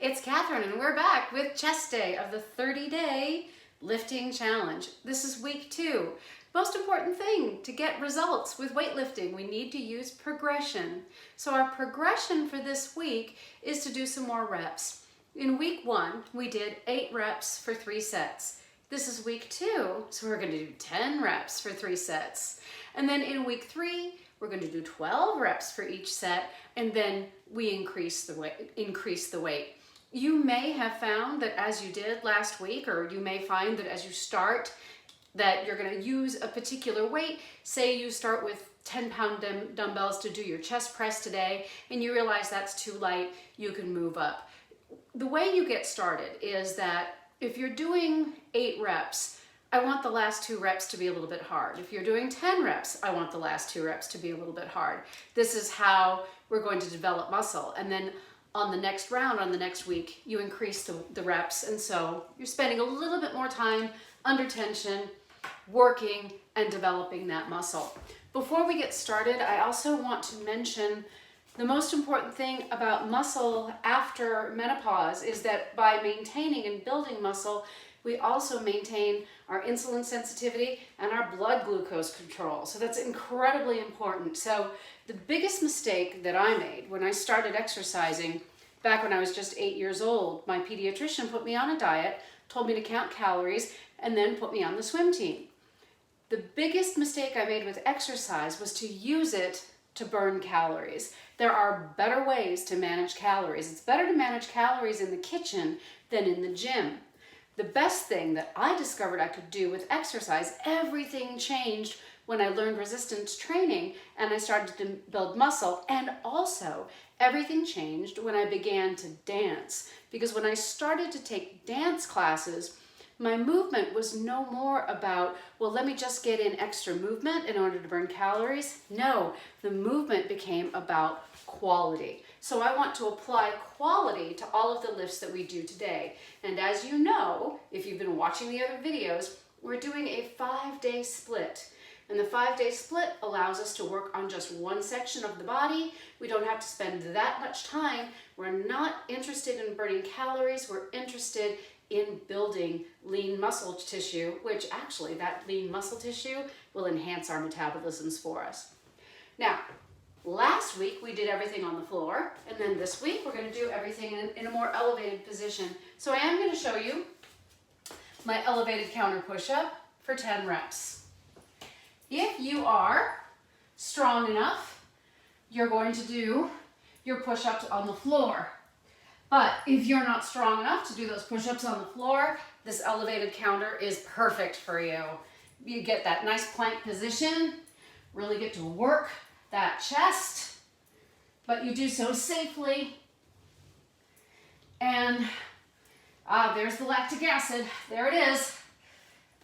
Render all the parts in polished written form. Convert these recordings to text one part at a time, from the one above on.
It's Catherine and we're back with chest day of the 30-day lifting challenge. This is week 2. Most important thing to get results with weightlifting, we need to use progression. So our progression for this week is to do some more reps. In week 1, we did 8 reps for 3 sets. This is week 2, so we're going to do 10 reps for 3 sets. And then in week 3, we're going to do 12 reps for each set, and then we increase the weight. You may have found that as you did last week, or you may find that as you start, that you're going to use a particular weight. Say you start with 10-pound dumbbells to do your chest press today, and you realize that's too light, you can move up. The way you get started is that if you're doing 8 reps, I want the last 2 reps to be a little bit hard. If you're doing 10 reps, I want the last 2 reps to be a little bit hard. This is how we're going to develop muscle. And then on the next round, on the next week, you increase the reps. And so you're spending a little bit more time under tension, working and developing that muscle. Before we get started, I also want to mention the most important thing about muscle after menopause is that by maintaining and building muscle, we also maintain our insulin sensitivity and our blood glucose control. So that's incredibly important. So the biggest mistake that I made when I started exercising back when I was just 8 years old, my pediatrician put me on a diet, told me to count calories, and then put me on the swim team. The biggest mistake I made with exercise was to use it to burn calories. There are better ways to manage calories. It's better to manage calories in the kitchen than in the gym. The best thing that I discovered I could do with exercise, everything changed when I learned resistance training and I started to build muscle. And also, everything changed when I began to dance. Because when I started to take dance classes, my movement was no more about, well, let me just get in extra movement in order to burn calories. No, the movement became about quality. So I want to apply quality to all of the lifts that we do today. And as you know, if you've been watching the other videos, we're doing a 5-day split. And the 5-day split allows us to work on just one section of the body. We don't have to spend that much time. We're not interested in burning calories. We're interested in building lean muscle tissue, which actually that lean muscle tissue will enhance our metabolisms for us. Now, last week we did everything on the floor, and then this week we're going to do everything in a more elevated position. So I am going to show you my elevated counter push-up for 10 reps. If you are strong enough, you're going to do your push-ups on the floor. But if you're not strong enough to do those push-ups on the floor, this elevated counter is perfect for you. You get that nice plank position, really get to work that chest, but you do so safely. And there's the lactic acid. There it is.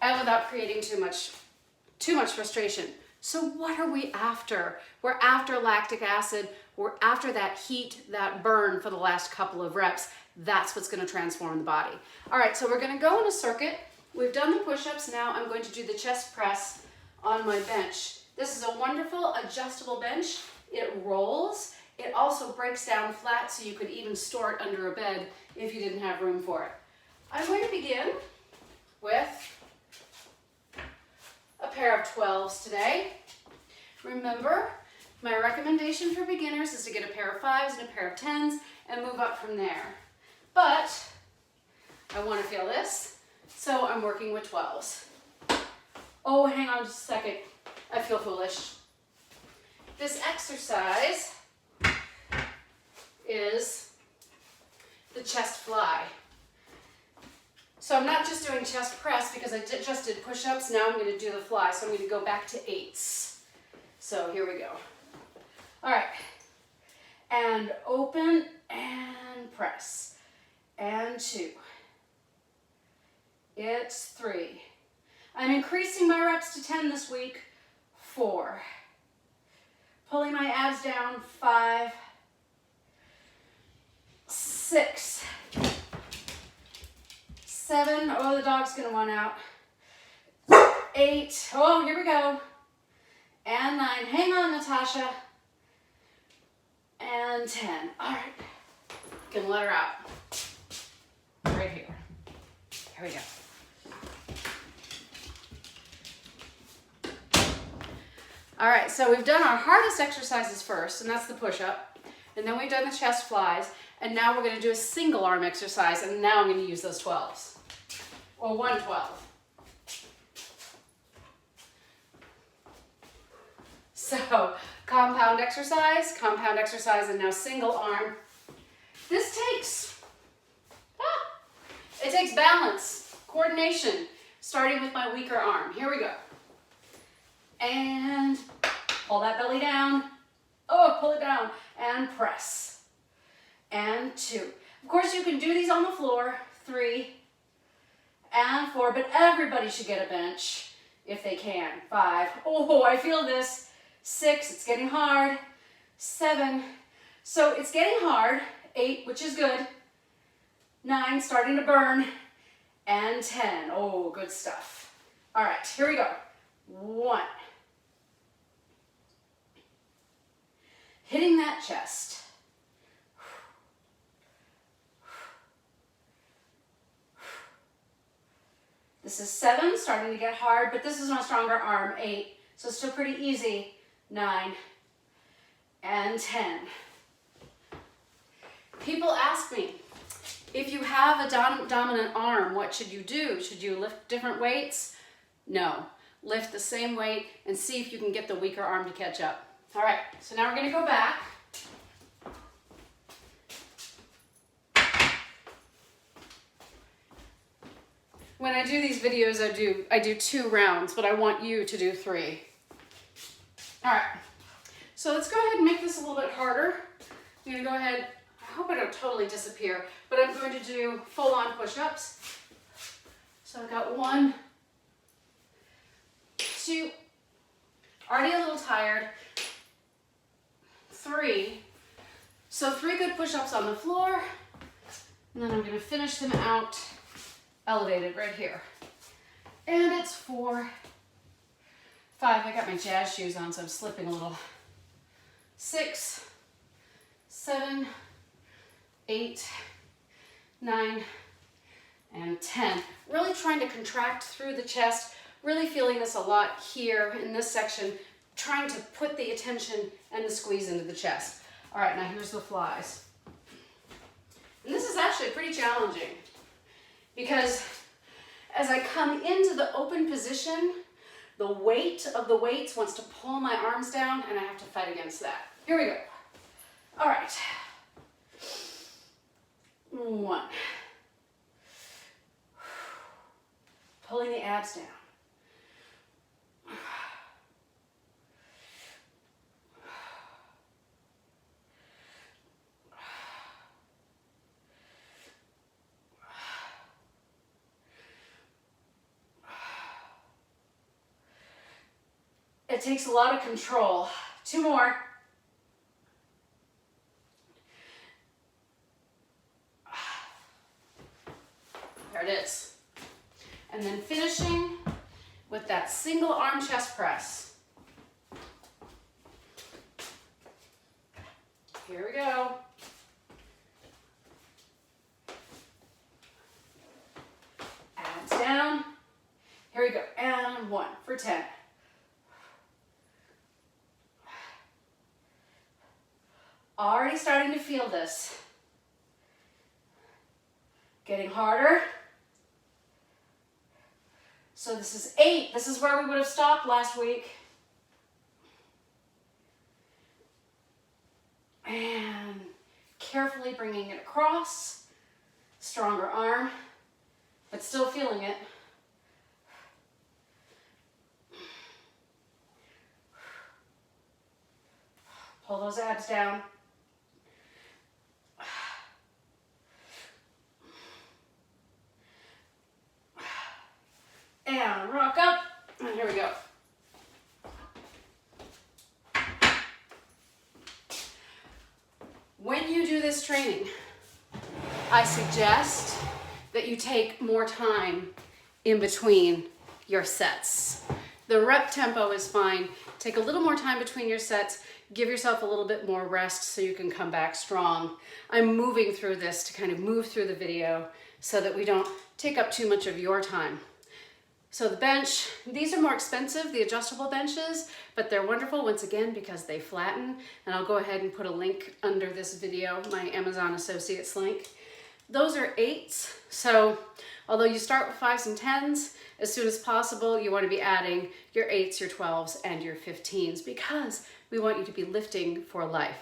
And without creating too much frustration. So what are we after? We're after lactic acid. We're after that heat, that burn for the last couple of reps. That's what's going to transform the body. All right, so we're going to go in a circuit. We've done the push-ups. Now I'm going to do the chest press on my bench. This is a wonderful adjustable bench. It rolls. It also breaks down flat, so you could even store it under a bed if you didn't have room for it. I'm going to begin with a pair of 12s today. Remember, my recommendation for beginners is to get a pair of 5s and a pair of 10s and move up from there. But I want to feel this, so I'm working with 12s. Oh, hang on just a second. I feel foolish. This exercise is the chest fly. So I'm not just doing chest press because I just did push-ups. Now I'm going to do the fly. So I'm going to go back to 8s. So here we go. All right. And open and press. And 2. It's 3. I'm increasing my reps to 10 this week. 4. Pulling my abs down. 5. 6. 7. Oh, the dog's going to want out. 8. Oh, here we go. And 9. Hang on, Natasha. And 10. All right. Gonna let her out. Here we go. All right, so we've done our hardest exercises first, and that's the push-up. And then we've done the chest flies, and now we're gonna do a single arm exercise, and now I'm gonna use those 12s, or 112. So, compound exercise, and now single arm. This takes, it takes balance, coordination, starting with my weaker arm. Here we go. And pull that belly down. Oh, pull it down and press. And 2. Of course, you can do these on the floor. 3 and 4, but everybody should get a bench if they can. 5. Oh, I feel this. 6, it's getting hard. 7, so it's getting hard. 8, which is good. 9, starting to burn. And 10, oh, good stuff. All right, here we go. 1. Hitting that chest. This is 7, starting to get hard, but this is my stronger arm. 8, so still pretty easy. 9 and 10. People ask me, if you have a dominant arm, what should you do? Should you lift different weights? No. Lift the same weight and see if you can get the weaker arm to catch up. All right, so now we're gonna go back. When I do these videos, I do 2 rounds, but I want you to do 3. All right, so let's go ahead and make this a little bit harder. I'm gonna go ahead, I hope I don't totally disappear, but I'm going to do full-on push-ups. So I've got 1, 2, already a little tired. 3, so 3 good push-ups on the floor, and then I'm gonna finish them out elevated right here. And it's 4, 5, I got my jazz shoes on, so I'm slipping a little. 6, 7, 8, 9, and 10. Really trying to contract through the chest, really feeling this a lot here in this section, trying to put the attention and the squeeze into the chest. All right, now here's the flies. And this is actually pretty challenging because as I come into the open position, the weight of the weights wants to pull my arms down and I have to fight against that. Here we go. All right. 1. Pulling the abs down. It takes a lot of control. 2 more. There it is. And then finishing with that single arm chest press. Here we go. Abs down. Here we go. And 1 for 10. Already starting to feel this. Getting harder. So this is 8. This is where we would have stopped last week. And carefully bringing it across. Stronger arm, but still feeling it. Pull those abs down. And rock up, and here we go. When you do this training, I suggest that you take more time in between your sets. The rep tempo is fine. Take a little more time between your sets. give yourself a little bit more rest so you can come back strong. I'm moving through this to kind of move through the video so that we don't take up too much of your time. So the bench, these are more expensive, the adjustable benches, but they're wonderful once again because they flatten. And I'll go ahead and put a link under this video, my Amazon Associates link. Those are 8s. So although you start with 5s and 10s, as soon as possible, you want to be adding your 8s, your 12s, and your 15s because we want you to be lifting for life.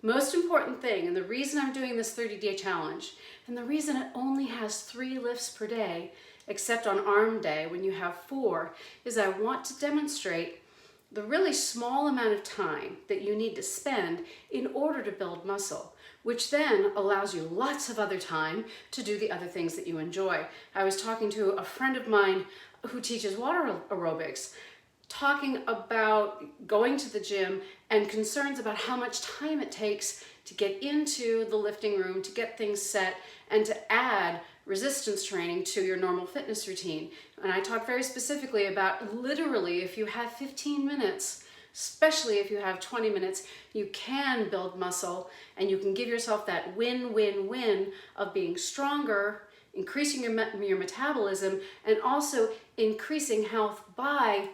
Most important thing, and the reason I'm doing this 30-day challenge, and the reason it only has 3 lifts per day, except on arm day when you have 4, is I want to demonstrate the really small amount of time that you need to spend in order to build muscle, which then allows you lots of other time to do the other things that you enjoy. I was talking to a friend of mine who teaches water aerobics, talking about going to the gym and concerns about how much time it takes to get into the lifting room, to get things set, and to add resistance training to your normal fitness routine. And I talk very specifically about literally if you have 15 minutes, especially if you have 20 minutes, you can build muscle and you can give yourself that win-win-win of being stronger, increasing your metabolism, and also increasing health by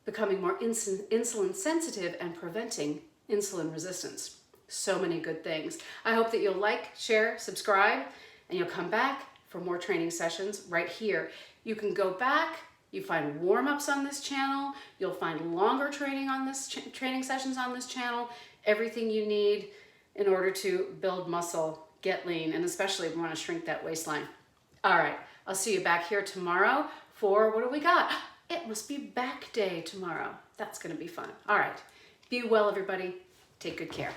becoming more insulin sensitive and preventing insulin resistance. So many good things. I hope that you'll like, share, subscribe, and you'll come back for more training sessions right here. You can go back, you find warm-ups on this channel, you'll find longer training on this training sessions on this channel, everything you need in order to build muscle, get lean, and especially if you want to shrink that waistline. All right, I'll see you back here tomorrow for, what do we got? It must be back day tomorrow. That's gonna be fun. All right, be well everybody, take good care.